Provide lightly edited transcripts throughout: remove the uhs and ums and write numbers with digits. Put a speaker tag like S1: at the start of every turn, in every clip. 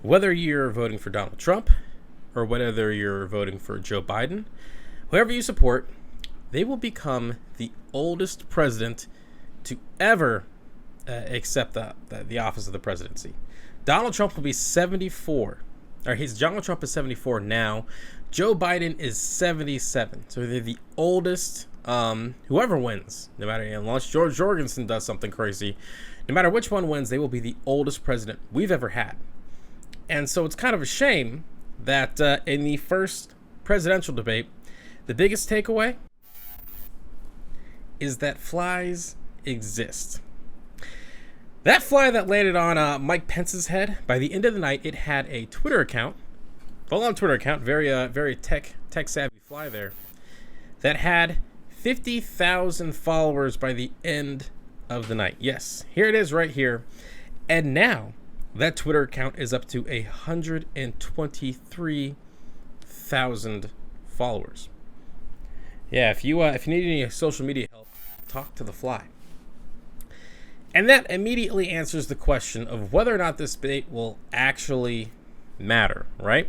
S1: Whether you're voting for Donald Trump or whether you're voting for Joe Biden, whoever you support, they will become the oldest president to ever accept the office of the presidency. Donald Trump will be 74. Donald Trump is 74 now. Joe Biden is 77. So they're the oldest. Whoever wins, no matter, unless George Jorgensen does something crazy, no matter which one wins, they will be the oldest president we've ever had. And so it's kind of a shame that in the first presidential debate, the biggest takeaway is that flies exist. That fly that landed on Mike Pence's head, by the end of the night, it had a Twitter account, full-on Twitter account, very tech-savvy fly there, that had 50,000 followers by the end of the night. Yes, here it is right here. And now that Twitter account is up to 123,000 followers. Yeah, if you need any social media help, talk to the fly. And that immediately answers the question of whether or not this debate will actually matter, right?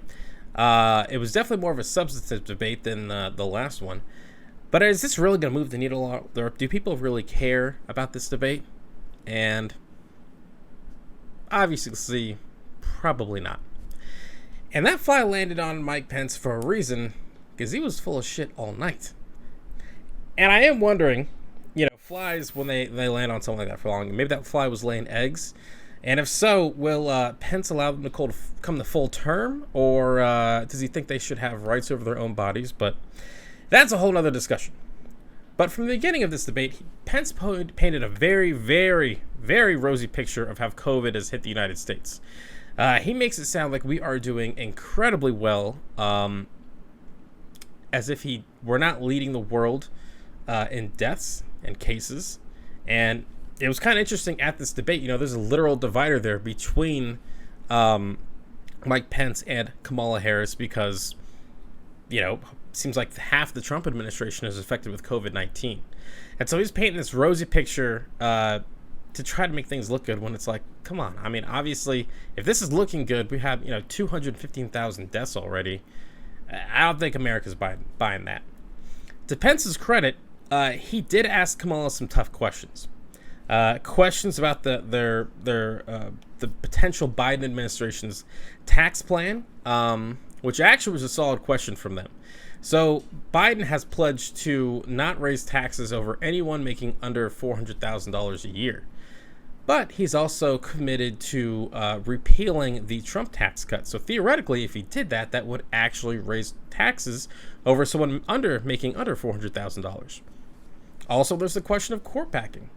S1: It was definitely more of a substantive debate than the last one. But is this really going to move the needle? Do people really care about this debate? And obviously, probably not. And that fly landed on Mike Pence for a reason, because he was full of shit all night. And I am wondering, flies, when they land on something like that for long, maybe that fly was laying eggs. And if so, will Pence allow them to come the full term? Or does he think they should have rights over their own bodies? But that's a whole other discussion. But from the beginning of this debate, Pence painted a very, very, very rosy picture of how COVID has hit the United States. He makes it sound like we are doing incredibly well, as if we're not leading the world in deaths and cases. And it was kind of interesting at this debate. There's a literal divider there between Mike Pence and Kamala Harris because, seems like half the Trump administration is affected with COVID-19. And so he's painting this rosy picture to try to make things look good when it's like, come on. I mean, obviously, if this is looking good, we have, 215,000 deaths already. I don't think America's buying that. To Pence's credit, he did ask Kamala some tough questions. Questions about the potential Biden administration's tax plan, which actually was a solid question from them. So Biden has pledged to not raise taxes over anyone making under $400,000 a year. But he's also committed to repealing the Trump tax cut. So theoretically, if he did that, that would actually raise taxes over someone making under $400,000. Also, there's the question of court packing.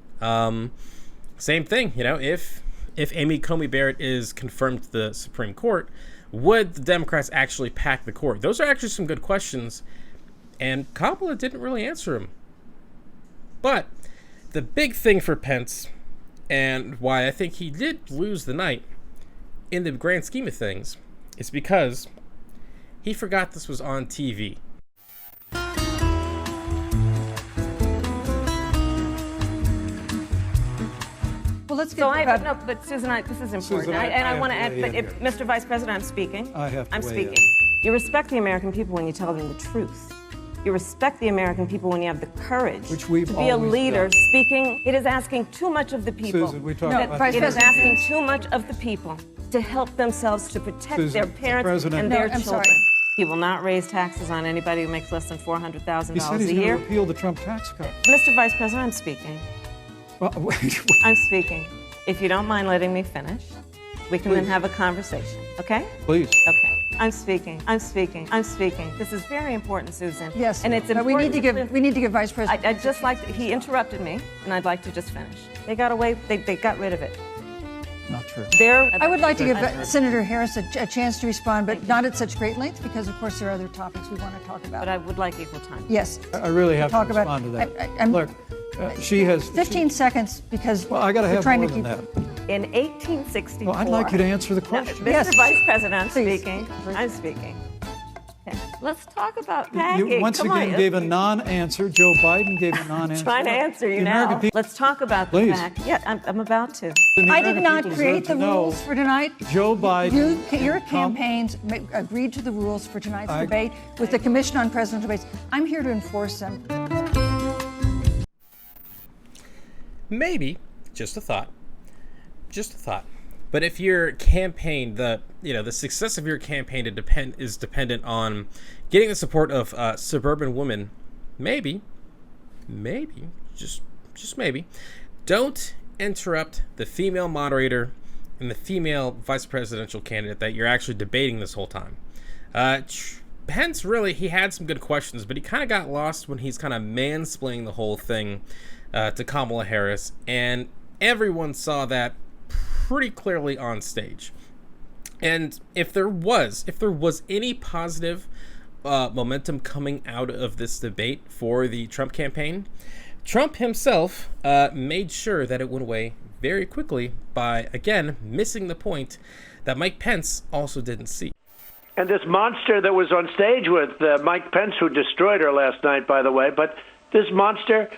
S1: Same thing, if Amy Coney Barrett is confirmed to the Supreme Court, would the Democrats actually pack the court? Those are actually some good questions, and Kamala didn't really answer them. But the big thing for Pence, and why I think he did lose the night in the grand scheme of things, is because he forgot this was on TV.
S2: Well, let's get but Susan, this is important.
S3: Susan,
S2: I want to add, but
S3: here.
S2: Mr. Vice President, I'm speaking.
S3: I'm
S2: speaking. You respect the American people when you tell them the truth. You respect the American people when you have the courage
S3: Which we've
S2: to be a
S3: always
S2: leader
S3: done.
S2: speaking. It is asking too much of the people.
S3: Susan, we talked about
S2: It
S3: this.
S2: is asking too much of the people to help themselves to protect
S3: Susan,
S2: their parents
S3: President-
S2: and their
S3: No, I'm
S2: children.
S3: sorry.
S2: He will not raise taxes on anybody who makes less than $400,000
S3: He said
S2: a
S3: he's
S2: year.
S3: going to repeal the Trump tax cut.
S2: Mr. Vice President, I'm speaking.
S3: Well, wait.
S2: I'm speaking. If you don't mind letting me finish, we can then have a conversation, okay?
S3: Please.
S2: Okay. I'm speaking. This is very important, Susan.
S4: Yes,
S2: and it's
S4: but
S2: important.
S4: we need to give Vice President.
S2: I'd just like to, he interrupted me, and I'd like to just finish. They got away. They got rid of it.
S3: Not true.
S4: I would like to give Senator Harris a chance to respond, but not at such great length, because of course there are other topics we want to talk about.
S2: But I would like equal time.
S4: Yes.
S3: I really have to
S4: Talk about-
S3: respond to that.
S4: I'm-
S3: Look, she has...
S4: 15 seconds, because
S3: Well, I got to
S4: we're
S3: have
S4: trying
S3: more
S4: to
S3: than
S4: keep.
S3: that.
S2: In 1864.
S3: Well, I'd like you to answer the question.
S2: Mr.
S4: Yes.
S2: Vice President, I'm
S4: Please.
S2: speaking. I'm speaking. Okay. Let's talk about packing.
S3: You once
S2: Come
S3: again
S2: on.
S3: gave a non-answer. Joe Biden gave a non-answer.
S2: Trying to answer you
S3: The
S2: now.
S3: American people-
S2: Let's talk about the
S3: Please.
S2: pack. Yeah, I'm about to.
S3: the
S4: I did
S3: American
S4: not
S3: people
S4: create
S3: deserve
S4: the
S3: to know
S4: rules for tonight.
S3: Joe Biden.
S4: Your campaigns agreed to the rules for tonight's debate with the Commission on Presidential Debates. I'm here to enforce them.
S1: Maybe, just a thought. Just a thought. But if your campaign, the success of your campaign is dependent on getting the support of suburban women, maybe, just maybe, don't interrupt the female moderator and the female vice presidential candidate that you're actually debating this whole time. Pence, really, he had some good questions, but he kind of got lost when he's kind of mansplaining the whole thing to Kamala Harris, and everyone saw that pretty clearly on stage. And if there was any positive momentum coming out of this debate for the Trump campaign, Trump himself made sure that it went away very quickly by, again, missing the point that Mike Pence also didn't see.
S5: And this monster that was on stage with Mike Pence, who destroyed her last night, by the way, but this monster...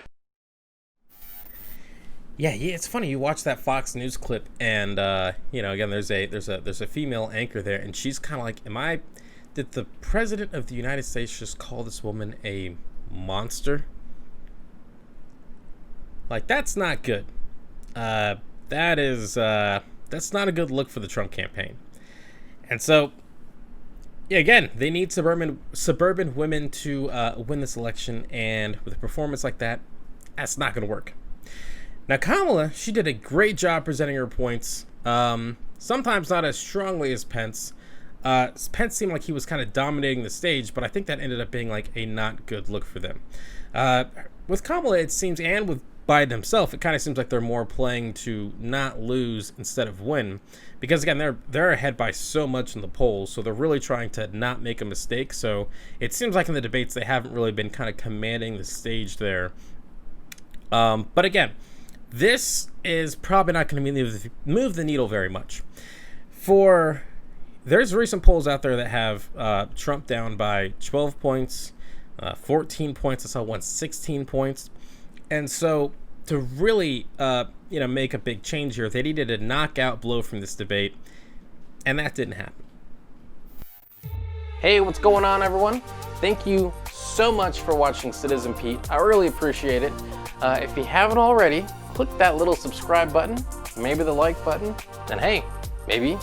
S1: Yeah, it's funny. You watch that Fox News clip, and again, there's a female anchor there, and she's kind of like, did the president of the United States just call this woman a monster? Like, that's not good. That's not a good look for the Trump campaign. And so, yeah, again, they need suburban women to win this election, and with a performance like that, that's not going to work. Now, Kamala, she did a great job presenting her points, sometimes not as strongly as Pence. Pence seemed like he was kind of dominating the stage, but I think that ended up being like a not good look for them. With Kamala, it seems, and with Biden himself, it kind of seems like they're more playing to not lose instead of win, because again, they're ahead by so much in the polls, so they're really trying to not make a mistake. So it seems like in the debates they haven't really been kind of commanding the stage there. But again, this is probably not going to move the needle very much. There's recent polls out there that have Trump down by 12 points, 14 points. I saw one 16 points. And so to really, make a big change here, they needed a knockout blow from this debate, and that didn't happen. Hey, what's going on, everyone? Thank you so much for watching Citizen Pete. I really appreciate it. If you haven't already, click that little subscribe button, maybe the like button, and hey, maybe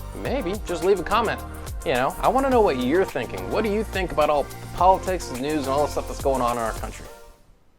S1: just leave a comment. I want to know what you're thinking. What do you think about all the politics and news and all the stuff that's going on in our country?